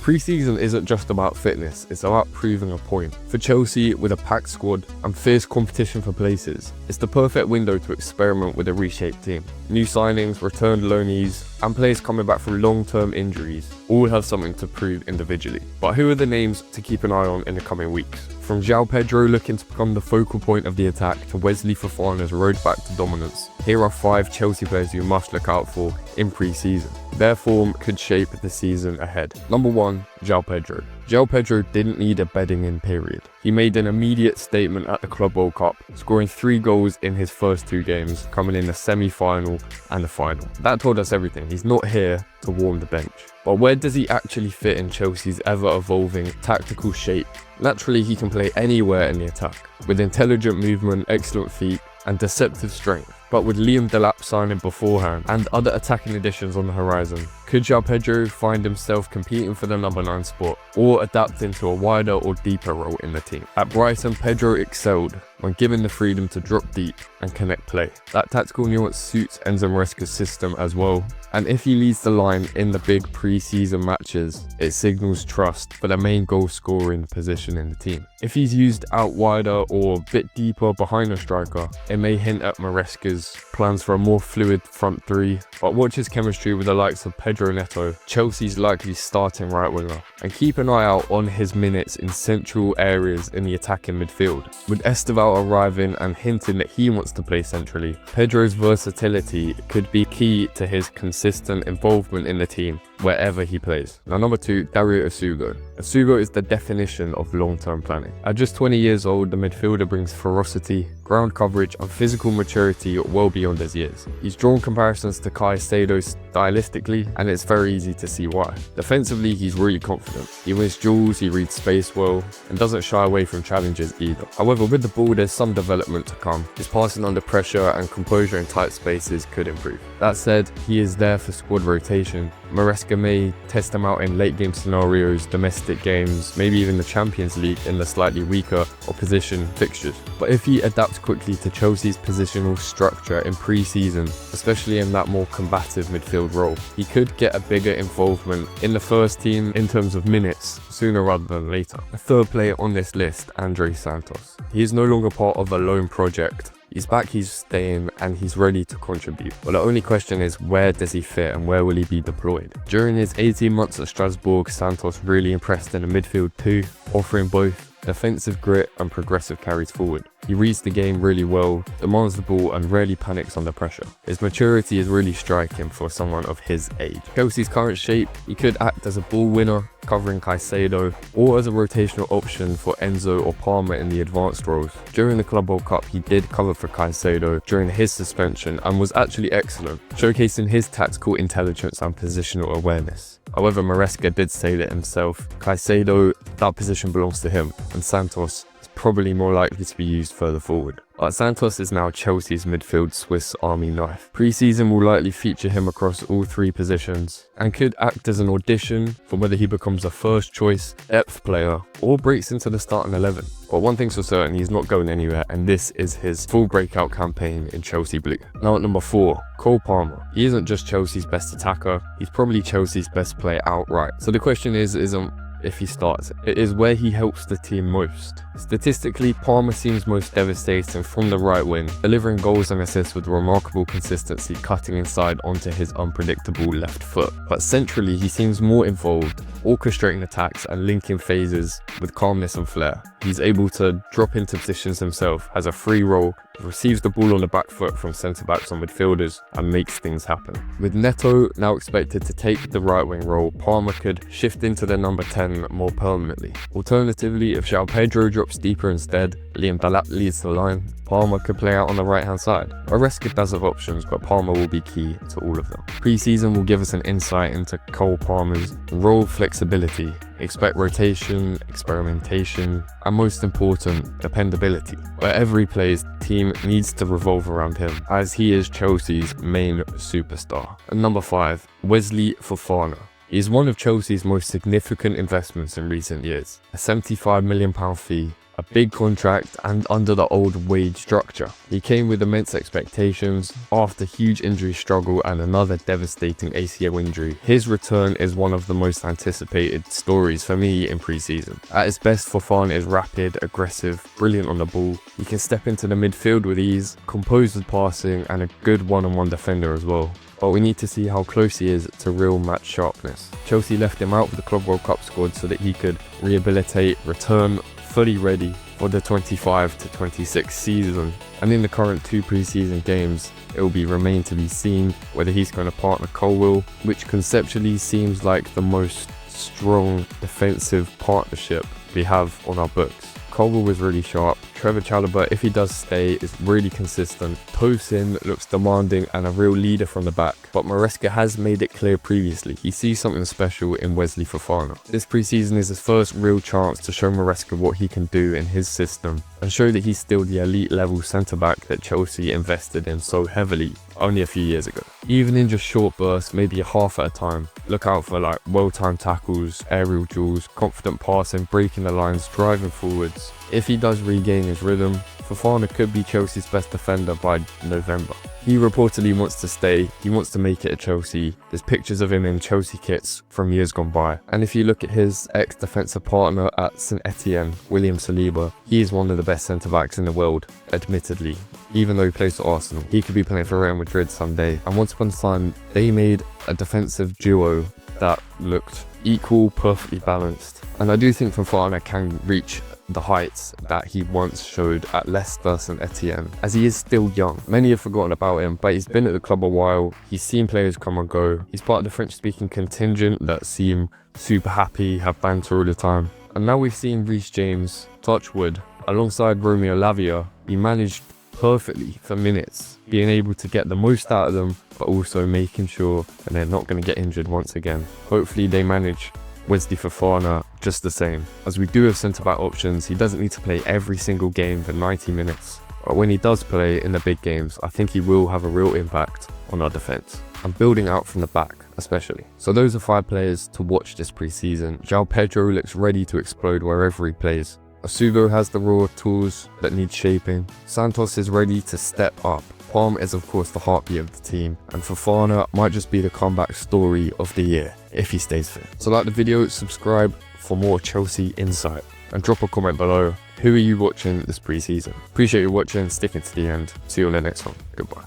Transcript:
Pre-season isn't just about fitness, it's about proving a point. For Chelsea, with a packed squad and fierce competition for places, it's the perfect window to experiment with a reshaped team. New signings, returned loanees, and players coming back from long-term injuries all have something to prove individually. But who are the names to keep an eye on in the coming weeks? From Pedro looking to become the focal point of the attack to Wesley Fofana's road back to dominance, here are 5 Chelsea players you must look out for in pre-season. Their form could shape the season ahead. Number 1, Pedro. Pedro didn't need a bedding in period. He made an immediate statement at the Club World Cup, scoring 3 goals in his first 2 games, coming in the semi-final and the final. That told us everything. He's not here to warm the bench. But where does he actually fit in Chelsea's ever-evolving tactical shape? Naturally, he can play anywhere in the attack, with intelligent movement, excellent feet, and deceptive strength. But with Liam Delap signing beforehand and other attacking additions on the horizon, could Pedro find himself competing for the number 9 spot or adapt into a wider or deeper role in the team? At Brighton, Pedro excelled when given the freedom to drop deep and connect play. That tactical nuance suits Enzo Maresca's system as well, and if he leads the line in the big pre-season matches, it signals trust for the main goal scoring position in the team. If he's used out wider or a bit deeper behind the striker, it may hint at Maresca's plans for a more fluid front 3, but watch his chemistry with the likes of Pedro Neto, Chelsea's likely starting right winger, and keep an eye out on his minutes in central areas in the attacking midfield. With Esteval arriving and hinting that he wants to play centrally, Pedro's versatility could be key to his consistent involvement in the team wherever he plays. Now, number 2, Dario Asuka. Asuka is the definition of long-term planning. At just 20 years old, the midfielder brings ferocity, ground coverage, and physical maturity well beyond his years. He's drawn comparisons to Caicedo stylistically, and it's very easy to see why. Defensively, he's really confident. He wins duels, he reads space well, and doesn't shy away from challenges either. However, with the ball, there's some development to come. His passing under pressure and composure in tight spaces could improve. That said, he is there for squad rotation. Maresca may test him out in late game scenarios, domestic games, maybe even the Champions League in the slightly weaker opposition fixtures. But if he adapts quickly to Chelsea's positional structure in pre-season, especially in that more combative midfield role, he could get a bigger involvement in the first team in terms of minutes sooner rather than later. A third player on this list, Santos. He is no longer part of a lone project. He's back, he's staying, and he's ready to contribute. But the only question is, where does he fit and where will he be deployed? During his 18 months at Strasbourg, Santos really impressed in the midfield too, offering both defensive grit and progressive carries forward. He reads the game really well, demands the ball, and rarely panics under pressure. His maturity is really striking for someone of his age. Chelsea's current shape, he could act as a ball winner, covering Caicedo, or as a rotational option for Enzo or Palmer in the advanced roles. During the Club World Cup, he did cover for Caicedo during his suspension and was actually excellent, showcasing his tactical intelligence and positional awareness. However, Maresca did say that himself. Caicedo, that position belongs to him, and Santos is probably more likely to be used further forward. But Santos is now Chelsea's midfield Swiss Army knife. Pre-season will likely feature him across all 3 positions and could act as an audition for whether he becomes a first choice depth player or breaks into the starting 11. But one thing's for certain, he's not going anywhere, and this is his full breakout campaign in Chelsea blue. Now at number 4, Cole Palmer. He isn't just Chelsea's best attacker, he's probably Chelsea's best player outright. So the question isn't if he starts, it is where he helps the team most. Statistically, Palmer seems most devastating from the right wing, delivering goals and assists with remarkable consistency, cutting inside onto his unpredictable left foot. But centrally, he seems more involved, orchestrating attacks and linking phases with calmness and flair. He's able to drop into positions himself, has a free role, receives the ball on the back foot from centre-backs and midfielders, and makes things happen. With Neto now expected to take the right wing role, Palmer could shift into the number 10 more permanently. Alternatively, if Pedro drops deeper instead, Liam Delap leads the line, Palmer could play out on the right hand side. Maresca does have options, but Palmer will be key to all of them. Pre-season will give us an insight into Cole Palmer's role flexibility. Expect rotation, experimentation, and most important, dependability. Wherever he plays, the team needs to revolve around him, as he is Chelsea's main superstar. And number 5, Wesley Fofana. He is one of Chelsea's most significant investments in recent years. A £75 million fee, a big contract and under the old wage structure. He came with immense expectations after huge injury struggle and another devastating ACL injury. His return is one of the most anticipated stories for me in pre-season. At his best, Fofana is rapid, aggressive, brilliant on the ball. He can step into the midfield with ease, composed with passing, and a good one-on-one defender as well. But we need to see how close he is to real match sharpness. Chelsea left him out for the Club World Cup squad so that he could rehabilitate, return fully ready for the 25-26 season. And in the current 2 pre-season games, it will remain to be seen whether he's going to partner Colwill, which conceptually seems like the most strong defensive partnership we have on our books. Colwill was really sharp. Trevor Chalobah, if he does stay, is really consistent. Tosin looks demanding and a real leader from the back. But Maresca has made it clear previously he sees something special in Wesley Fofana. This preseason is his first real chance to show Maresca what he can do in his system and show that he's still the elite level centre-back that Chelsea invested in so heavily only a few years ago. Even in just short bursts, maybe a half at a time, look out for like well-timed tackles, aerial duels, confident passing, breaking the lines, driving forwards. If he does regain his rhythm, Fofana could be Chelsea's best defender by November. He reportedly wants to stay, he wants to make it at Chelsea. There's pictures of him in Chelsea kits from years gone by. And if you look at his ex-defensive partner at St Etienne, William Saliba, he is one of the best centre-backs in the world, admittedly. Even though he plays for Arsenal, he could be playing for Real Madrid someday. And once upon a time, they made a defensive duo that looked equal, perfectly balanced. And I do think Fofana can reach the heights that he once showed at Leicester St Etienne, as he is still young. Many have forgotten about him, but he's been at the club a while. He's seen players come and go. He's part of the French-speaking contingent that seem super happy, have banter all the time. And now we've seen Reece James, touch wood, alongside Romeo Lavia. He managed perfectly for minutes, being able to get the most out of them, but also making sure that they're not going to get injured once again. Hopefully they manage Wesley Fofana just the same. As we do have centre-back options, he doesn't need to play every single game for 90 minutes. But when he does play in the big games, I think he will have a real impact on our defence. And building out from the back, especially. So those are 5 players to watch this pre-season. João Pedro looks ready to explode wherever he plays. Asuka has the raw tools that need shaping. Santos is ready to step up. Palm is of course the heartbeat of the team, and Fofana might just be the comeback story of the year if he stays fit. So like the video, subscribe for more Chelsea insight, and drop a comment below. Who are you watching this pre-season? Appreciate you watching, sticking to the end. See you on the next one. Goodbye.